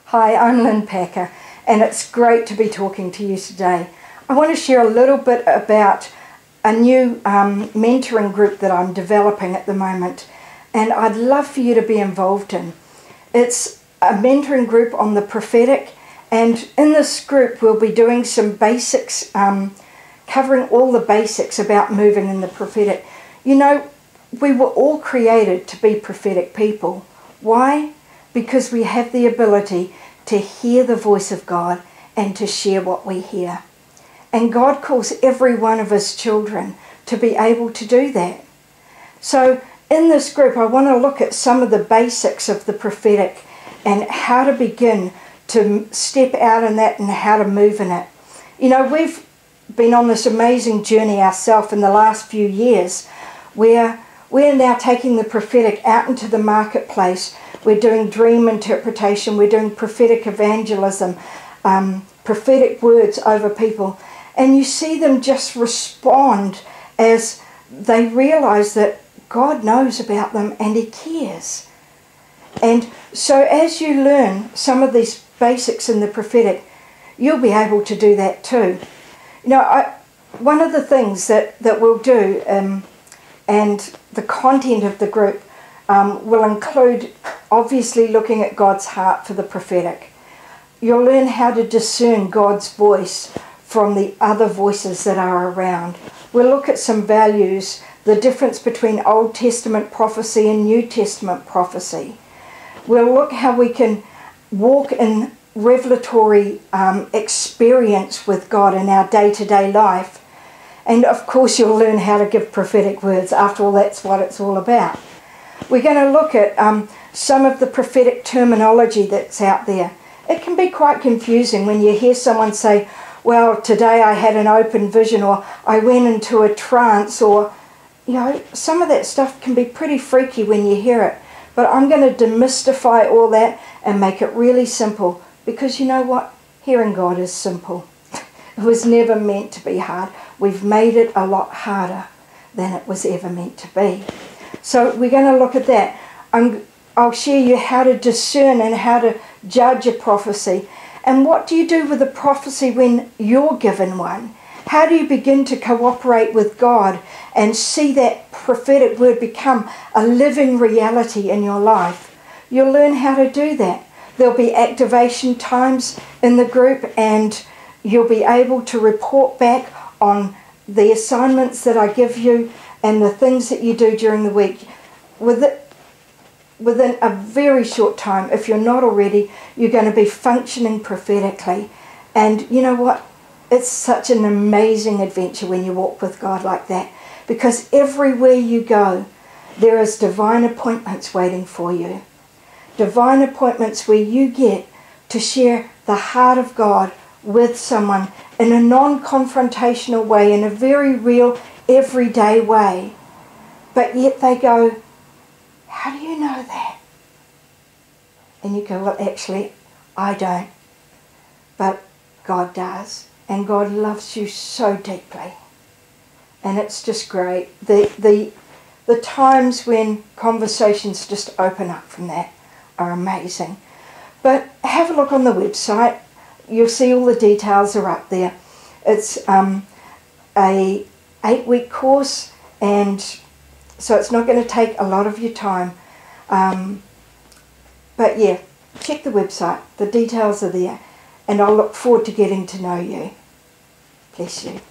Hi, I'm Lyn Packer, and it's great to be talking to you today. I want to share a little bit about a new mentoring group that I'm developing at the moment, and I'd love for you to be involved in. It's a mentoring group on the prophetic, and in this group we'll be doing some basics, covering all the basics about moving in the prophetic. You know, we were all created to be prophetic people. Why? Because we have the ability to hear the voice of God and to share what we hear. And God calls every one of His children to be able to do that. So in this group, I want to look at some of the basics of the prophetic and how to begin to step out in that and how to move in it. You know, we've been on this amazing journey ourselves in the last few years where we're now taking the prophetic out into the marketplace. We're doing dream interpretation, we're doing prophetic evangelism, prophetic words over people. And you see them just respond as they realize that God knows about them and He cares. And so as you learn some of these basics in the prophetic, you'll be able to do that too. You know, one of the things that we'll do, and the content of the group will include obviously looking at God's heart for the prophetic. You'll learn how to discern God's voice from the other voices that are around. We'll look at some values, the difference between Old Testament prophecy and New Testament prophecy. We'll look how we can walk in revelatory experience with God in our day-to-day life. And of course you'll learn how to give prophetic words. After all, that's what it's all about. We're going to look at some of the prophetic terminology that's out there. It can be quite confusing when you hear someone say, well, today I had an open vision, or I went into a trance, or, you know, some of that stuff can be pretty freaky when you hear it. But I'm going to demystify all that and make it really simple, because you know what? Hearing God is simple. It was never meant to be hard. We've made it a lot harder than it was ever meant to be. So we're going to look at that. I'll share you how to discern and how to judge a prophecy. And what do you do with a prophecy when you're given one? How do you begin to cooperate with God and see that prophetic word become a living reality in your life? You'll learn how to do that. There'll be activation times in the group, and you'll be able to report back on the assignments that I give you and the things that you do during the week. Within a very short time, if you're not already, you're going to be functioning prophetically. And you know what? It's such an amazing adventure when you walk with God like that, because everywhere you go, there is divine appointments waiting for you. Divine appointments where you get to share the heart of God with someone in a non-confrontational way, in a very real, everyday way. But yet they go, how do you know that? And you go, well, actually, I don't. But God does. And God loves you so deeply. And it's just great. The times when conversations just open up from that are amazing. But have a look on the website. You'll see all the details are up there. It's a 8-week course, and so it's not going to take a lot of your time. But yeah, check the website. The details are there. And I'll look forward to getting to know you. Bless you.